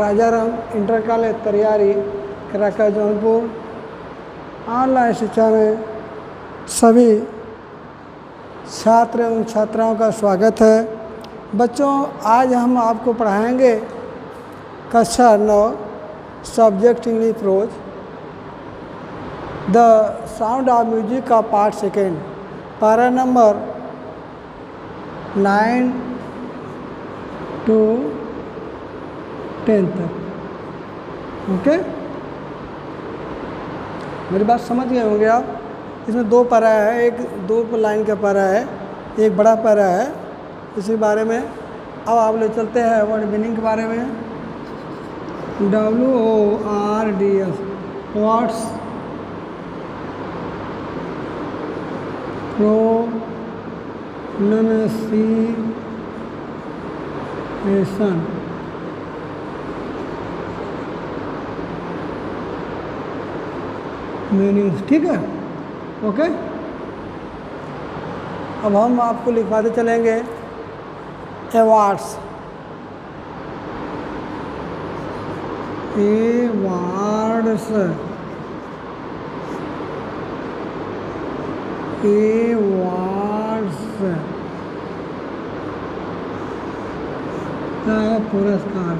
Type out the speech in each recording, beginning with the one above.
Rajaram inter college तैयारी कराका Jaunpur online शिक्षा में सभी छात्र एवं छात्राओं का स्वागत है। बच्चों, आज हम आपको पढ़ाएंगे कक्षा 9 subject English pros the sound of music का पार्ट सेकेंड, पारा नंबर 9 to 10 तक। ओके, मेरी बात समझ गए होंगे आप। इसमें 2 पैरा है, एक 2 लाइन का पैरा है, एक बड़ा पैरा है। इसी बारे में अब आप ले चलते हैं वर्ड मीनिंग के बारे में। WORDS वर्ड्स प्रोनंसिएशन, मीनिंग्स, ठीक है। ओके, अब हम आपको लिखवाते चलेंगे अवार्ड्स। अवार्ड्स, पुरस्कार,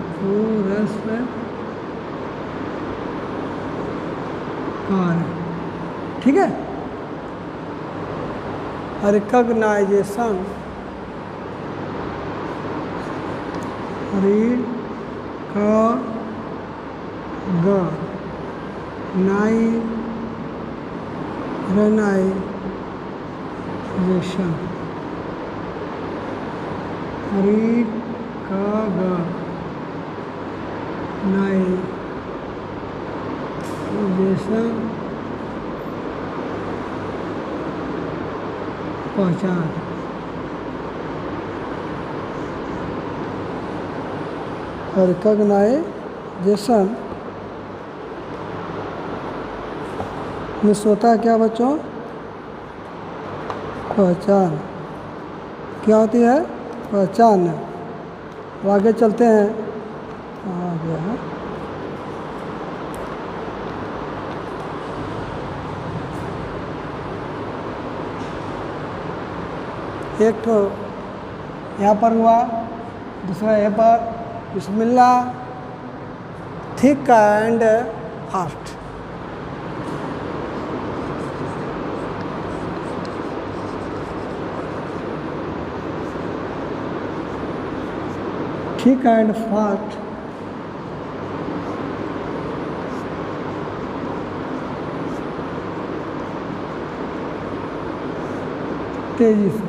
ठीक है। रिकॉग्नाइजेशन, पहचान। रिकॉग्नाइजेशन में होता है क्या बच्चों? पहचान। क्या होती है? पहचान। आगे चलते हैं। आ गया एक तो यहाँ पर हुआ, दूसरा यहाँ पर Bismillah, thick and fast. Thick and fast, तेजी से।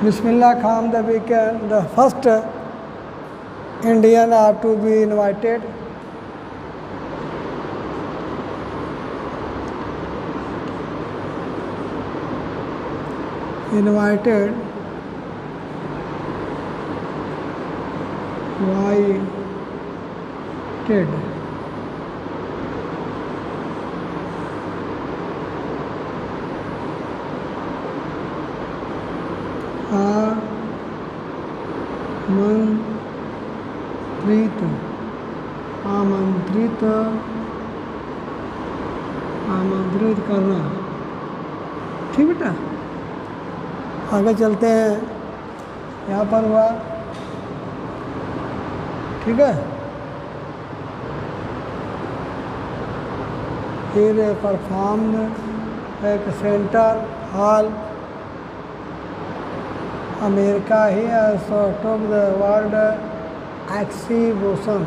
Bismillah Khan, the weekend, the first Indian are to be invited. Invited आमंत्रित करना। ठीक बेटा, आगे चलते हैं। यहाँ पर हुआ, ठीक है। फिर परफॉर्म, एक centre hall, America he sort of the world exhibition,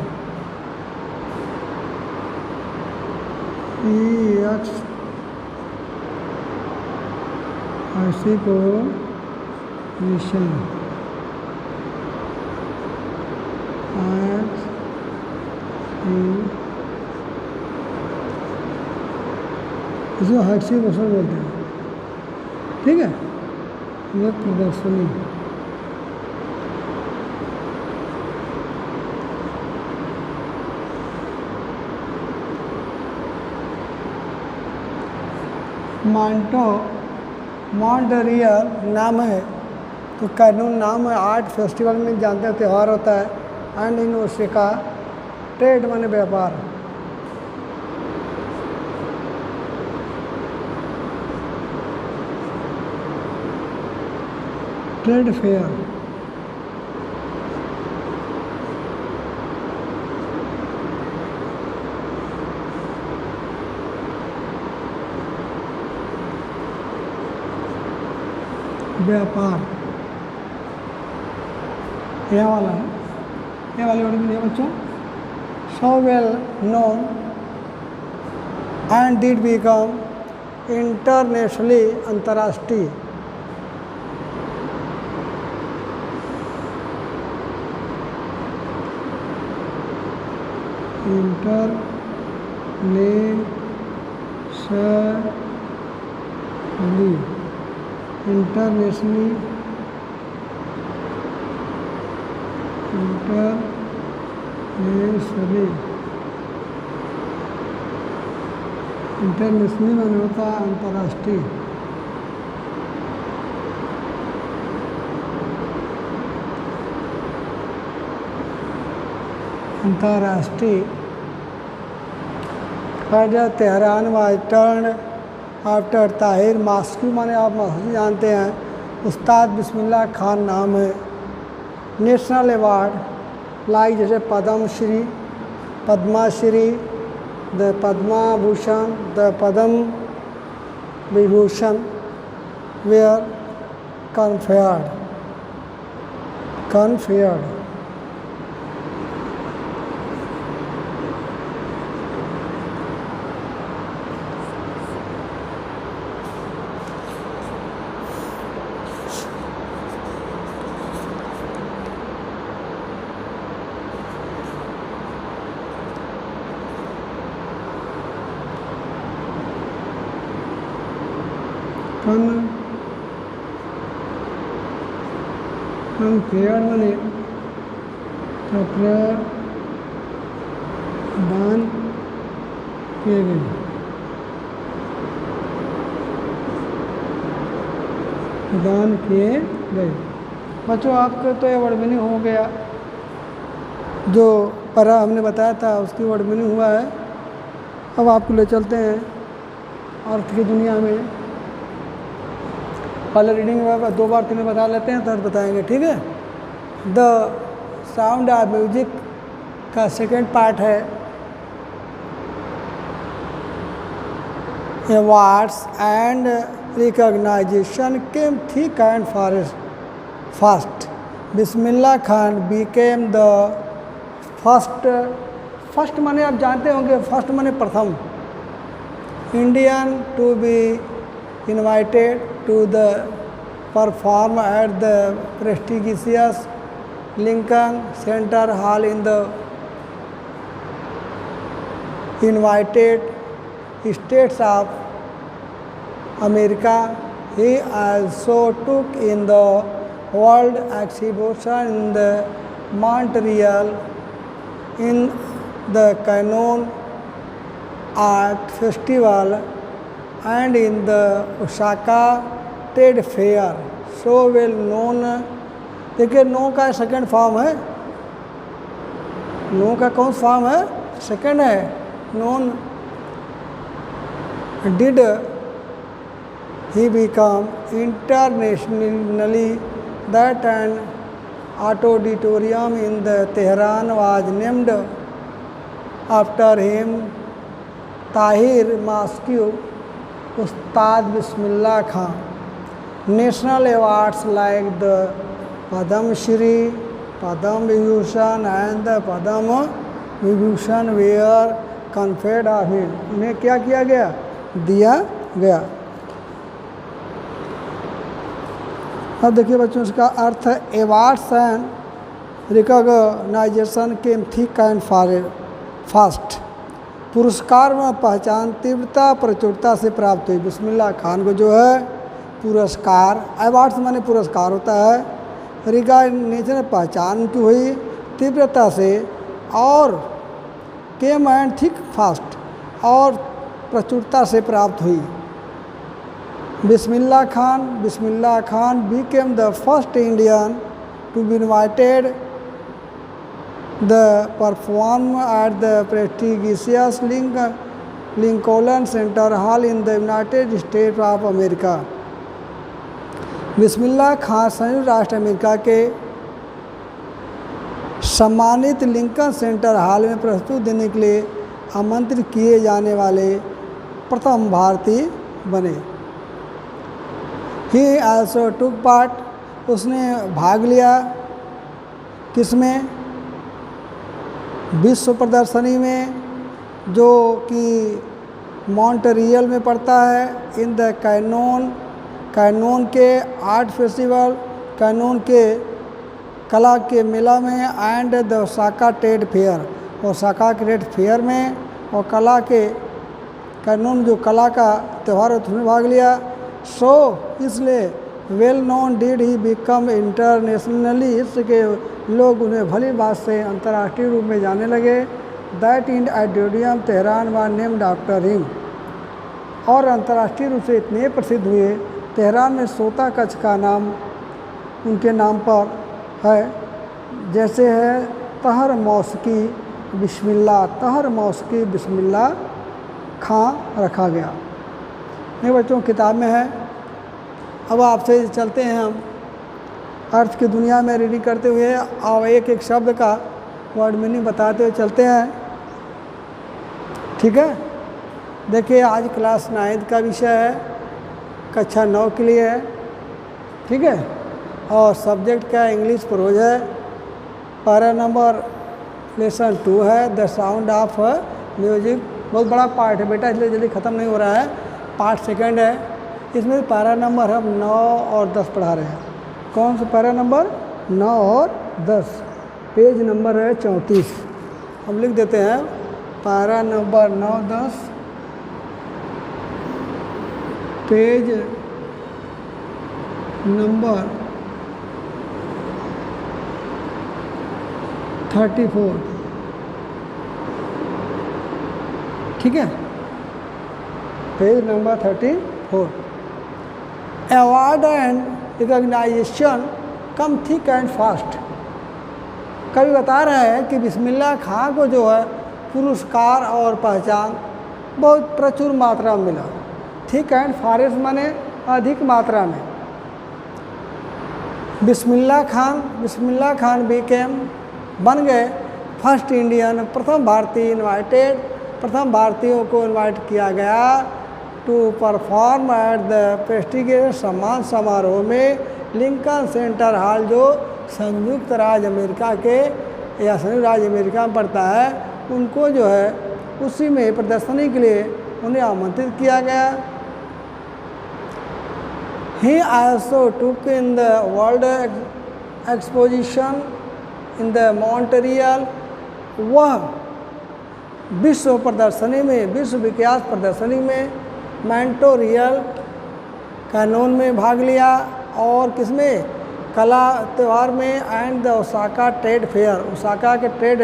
exhibition, इसको एक्सिबिशन बोलते हैं। ठीक है, ये प्रदर्शनी। मांटो मॉन्ट्रियल नाम है, तो कैनून नाम है। आर्ट फेस्टिवल में जानते हैं त्यौहार होता है। एंड इन ओसाका ट्रेड माने व्यापार। ट्रेड फेयर, व्यापार, यह वाला है, ये वाले वर्ड में बच्चों। So well known and did become internationally, अंतर्राष्ट्रीय। इंटरनेशनली माने होता है अंतर्राष्ट्रीय। अंतर्राष्ट्रीय Tehran was turn after Tahir Maski, माने आप मास्की जानते हैं, उस्ताद बिस्मिल्लाह खान नाम है। नेशनल अवार्ड लाइक जैसे Padma Shri, Padmashri, the Padma Bhushan, the Padma Vibhushan were conferred. Conferred माने प्रदान किए गए। प्रदान किए गए। बच्चों आपके तो ये वर्ड मीनिंग हो गया, जो परा हमने बताया था उसकी वर्ड मीनिंग हुआ है। अब आपको ले चलते हैं अर्थ की दुनिया में। पहले रीडिंग में 2 बार 3 बता लेते हैं, तब बताएंगे, ठीक है। द साउंड ऑफ म्यूजिक का सेकेंड पार्ट है awards and recognition came thick and fast. Bismillah Khan became the first माने आप जानते होंगे, फर्स्ट माने प्रथम, Indian to be invited to the perform at the prestigious Lincoln Center Hall in the United States of America. He also took in the World Exhibition in the Montreal in the Cannon Art Festival and in the Osaka Trade Fair. So well known। देखिए know का second form है, know का कौन form है, second है, known. Did he become internationally that an auditorium in the Tehran was named after him. Tahir Maski, Ustad Bismillah Khan. National awards like the Padma Shri, Padma Vibhushan and the Padma Vibhushan were conferred of him. उन्हें क्या किया गया, दिया गया। अब देखिए बच्चों, इसका अर्थ है awards and recognition came thick and fast. पुरस्कार में पहचान तीव्रता प्रचुरता से प्राप्त हुई। बिस्मिल्लाह खान को जो है पुरस्कार, अवार्ड्स माने पुरस्कार होता है, रिकॉग्निशन पहचान की हुई तीव्रता से, और केम एंड थिक फास्ट, और प्रचुरता से प्राप्त हुई। Bismillah Khan became the first Indian to be invited the perform at the prestigious Lincoln Center Hall in the United States of America. Bismillah Khan संयुक्त राष्ट्र अमेरिका के सम्मानित लिंकन सेंटर हॉल में प्रस्तुत देने के लिए आमंत्रित किए जाने वाले प्रथम भारतीय बने। ही आल्सो टुक पार्ट, उसने भाग लिया किसमें, विश्व प्रदर्शनी में जो कि मॉन्ट्रियल में पड़ता है, इन द कैनोन के आर्ट फेस्टिवल, कैनोन के कला के मेला में, and the Osaka trade fair, Osaka trade fair में, और कला के कैनोन जो कला का त्यौहार है उसमें भाग लिया। सो इसलिए well known did he become internationally, इसके लोग उन्हें भली बात से अंतर्राष्ट्रीय रूप में जाने लगे। दैट इन ऑडिटोरियम तेहरान व नेम्ड आफ्टर हिम, और अंतर्राष्ट्रीय रूप से इतने प्रसिद्ध हुए, तेहरान में सोता कच्छ का नाम उनके नाम पर है, जैसे है तहर मौसकी बिस्मिल्लाह, तहर मौसकी बिस्मिल्लाह खां रखा गया। ये बच्चों किताब में है। अब आपसे चलते हैं हम अर्थ की दुनिया में रीडिंग करते हुए और एक एक शब्द का वर्ड मीनिंग बताते हुए चलते हैं, ठीक है। देखिए आज क्लास 9 का विषय है, कक्षा 9 के लिए है, ठीक है, और सब्जेक्ट का इंग्लिश प्रोज है। पैरा नंबर लेसन 2 है, द साउंड ऑफ म्यूजिक। बहुत बड़ा पार्ट है बेटा, इसलिए जल्दी ख़त्म नहीं हो रहा है। पार्ट 2 है, इसमें पैरा नंबर हम 9 और 10 पढ़ा रहे हैं। कौन सा पैरा नंबर 9 और 10, पेज नंबर है 34। हम लिख देते हैं पैरा नंबर 9 10, पेज नंबर 34, ठीक है, page number 34। Award and recognition come thick and fast. कभी बता रहे हैं कि बिस्मिल्लाह खां को जो है पुरस्कार और पहचान बहुत प्रचुर मात्रा में मिला। थिक एंड फास्ट माने अधिक मात्रा में। बिस्मिल्लाह खान बिकेम बन गए फर्स्ट इंडियन, प्रथम भारतीय इनवाइटेड, प्रथम भारतीयों को इनवाइट किया गया to perform at the prestigious सम्मान समारोह में लिंकन सेंटर हॉल, जो संयुक्त राज्य अमेरिका के या संयुक्त राज्य अमेरिका में पड़ता है, उनको जो है उसी में प्रदर्शनी के लिए उन्हें आमंत्रित किया गया। ही also took in the world exposition in the Montreal, वह विश्व प्रदर्शनी में, विश्व विख्यात प्रदर्शनी में मॉन्ट्रियल कैनोन में भाग लिया, और किसमें, कला त्यौहार में, and the Osaka trade fair, Osaka के ट्रेड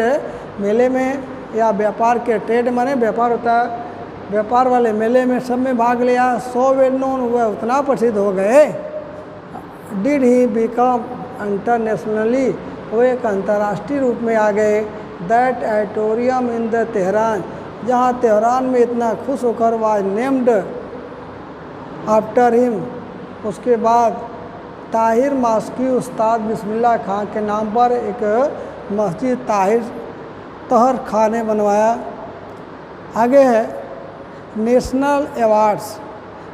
मेले में या व्यापार के ट्रेड माने व्यापार होता है, व्यापार वाले मेले में सब में भाग लिया। सो वेल नोन, वह उतना प्रसिद्ध हो गए। डिड ही बिकम इंटरनेशनली, वो एक अंतर्राष्ट्रीय रूप में आ गए। That auditorium in the Tehran, जहाँ तेहरान में इतना खुश होकर वाज नेम्ड आफ्टर हिम, उसके बाद ताहिर मॉस्की उस्ताद बिस्मिल्लाह खां के नाम पर एक मस्जिद तहर खां ने बनवाया। आगे है नेशनल अवार्ड्स,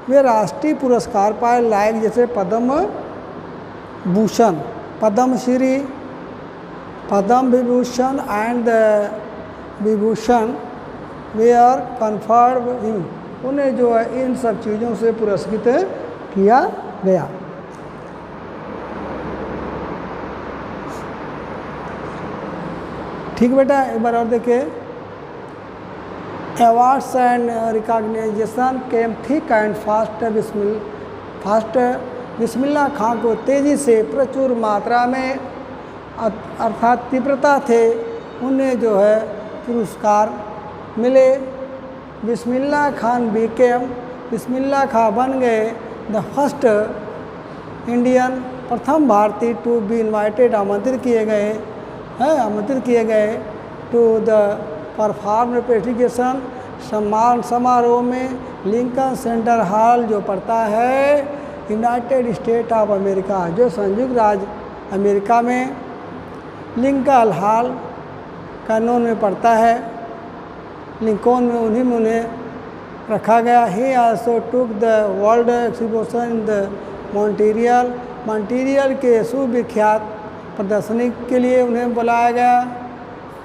वे राष्ट्रीय पुरस्कार पाए लायक, जैसे Padma Bhushan, Padmashri, Padma Vibhushan and Vibhushan were conferred him, उन्हें जो है इन सब चीज़ों से पुरस्कृत किया गया। ठीक बेटा, एक बार और देखिए। Awards and recognition came thick and fast, Bismillah Khan को तेज़ी से प्रचुर मात्रा में अर्थात तीव्रता थे, उन्हें जो है पुरस्कार मिले। बिस्मिल्लाह खान बिकेम, बिस्मिल्लाह खां बन गए द फर्स्ट इंडियन, प्रथम भारतीय टू बी इन्वाइटेड, आमंत्रित किए गए टू द परफॉर्म रिप्रेजेंटेशन, सम्मान समारोह में लिंकन सेंटर हॉल जो पड़ता है यूनाइटेड स्टेट ऑफ अमेरिका, जो संयुक्त राज्य अमेरिका में लिंकन हॉल कानून में पड़ता है, लिंकन में उन्हीं में उन्हें रखा गया। ही also took the world exhibition in the Montreal के सुविख्यात प्रदर्शनी के लिए उन्हें बुलाया गया।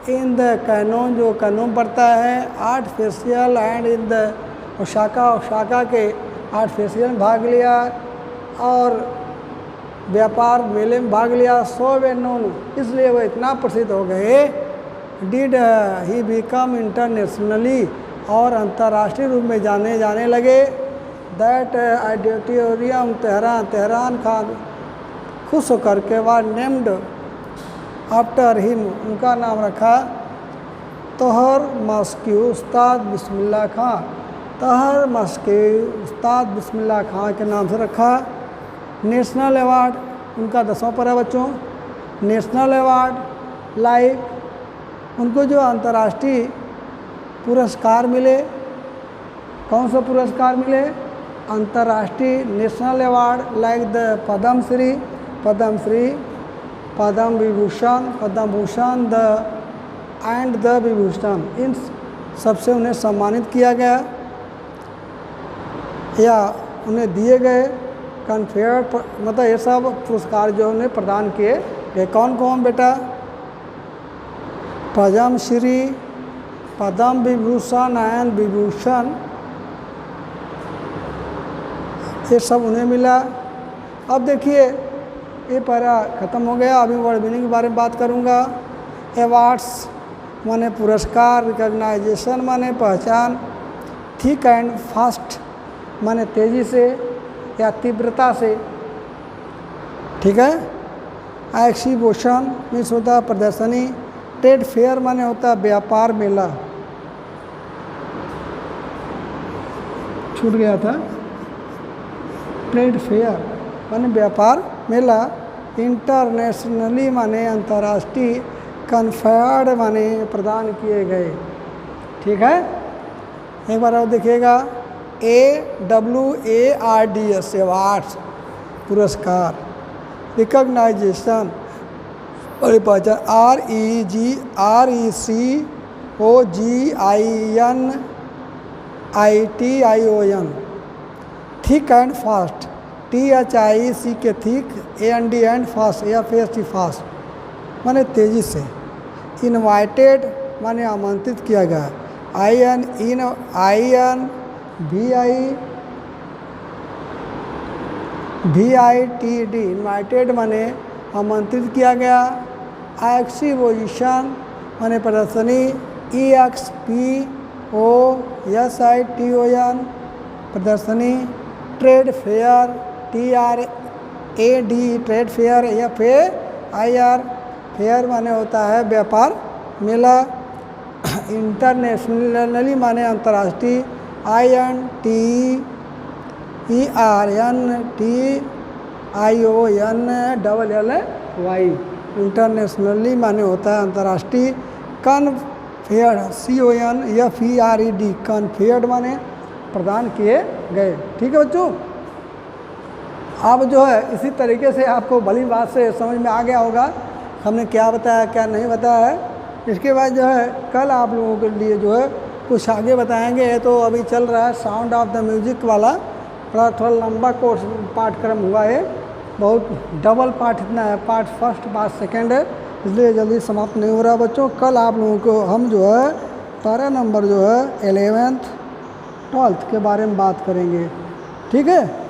इन द कैनोन, जो कानून पड़ता है art festival and in the Osaka के आर्ट फेस्टिवल में भाग लिया और व्यापार मेले में भाग लिया। सो वे नोन, इसलिए वो इतना प्रसिद्ध हो गए। डिड ही बिकम इंटरनेशनली, और अंतर्राष्ट्रीय रूप में जाने लगे। दैट ऑडिटोरियम तेहरान खान खुश होकर के बाद नेम्ड आफ्टर हिम, उनका नाम रखा तोहर मस्की उस्ताद बिस्मिल्लाह खां, तोहर मस्की उस्ताद बिस्मिल्लाह खां के नाम से रखा। नेशनल अवार्ड उनका 10वां पर है बच्चों। नेशनल अवार्ड लाइक उनको जो अंतर्राष्ट्रीय पुरस्कार मिले, कौन सा पुरस्कार मिले? अंतर्राष्ट्रीय national award like the Padmashri, Padma Vibhushan, the and the Vibhushan, इन सबसे उन्हें सम्मानित किया गया या उन्हें दिए गए। कन्फेयर मतलब ये सब पुरस्कार जो उन्हें प्रदान किए गए। कौन कौन बेटा? पद्मश्री, पद्म विभूषण एंड विभूषण, ये सब उन्हें मिला। अब देखिए ये पैरा ख़त्म हो गया। अभी वर्ड मीनिंग के बारे में बात करूँगा। अवार्ड्स माने पुरस्कार, रिकॉग्नाइजेशन माने पहचान, थिक एंड फास्ट माने तेज़ी से या तीव्रता से, ठीक है। एक्सिबिशन मीन्स होता है प्रदर्शनी। ट्रेड फेयर माने होता है व्यापार मेला, छूट गया था। ट्रेड फेयर माने व्यापार मेला। इंटरनेशनली माने अंतर्राष्ट्रीय। कन्फर्ड माने प्रदान किए गए, ठीक है। एक बार और देखिएगा। AWARDS अवार्ड्स पुरस्कार, रिकॉग्नाइजेशन और पहचान RECOGINITION, thick and fast, THIC के थिक, AND एंड फास्ट या फास्ट माने तेज़ी से। इनवाइटेड माने आमंत्रित किया गया। VITED इनवाइटेड माने आमंत्रित किया गया। एक्सिबिशन माने प्रदर्शनी। EXPOSITION प्रदर्शनी। Trade fair, TRAD trade fair या FAIR फेयर माने होता है व्यापार मेला। इंटरनेशनली माने अंतर्राष्ट्रीय। INTERNATIONLLY इंटरनेशनली माने होता है अंतर्राष्ट्रीय। कन्फेयर्ड CONFERED कन्फेयर्ड माने प्रदान किए गए, ठीक है बच्चों। अब जो है इसी तरीके से आपको भली बात से समझ में आ गया होगा हमने क्या बताया क्या नहीं बताया है। इसके बाद जो है कल आप लोगों के लिए जो है कुछ आगे बताएंगे। तो अभी चल रहा है साउंड ऑफ द म्यूजिक वाला, थोड़ा लंबा कोर्स पाठ्यक्रम हुआ है, बहुत डबल पार्ट इतना है, पार्ट फर्स्ट पार्ट सेकंड है, इसलिए जल्दी समाप्त नहीं हो रहा बच्चों। कल आप लोगों को हम जो है पैरा नंबर जो है 11th 12th के बारे में बात करेंगे, ठीक है।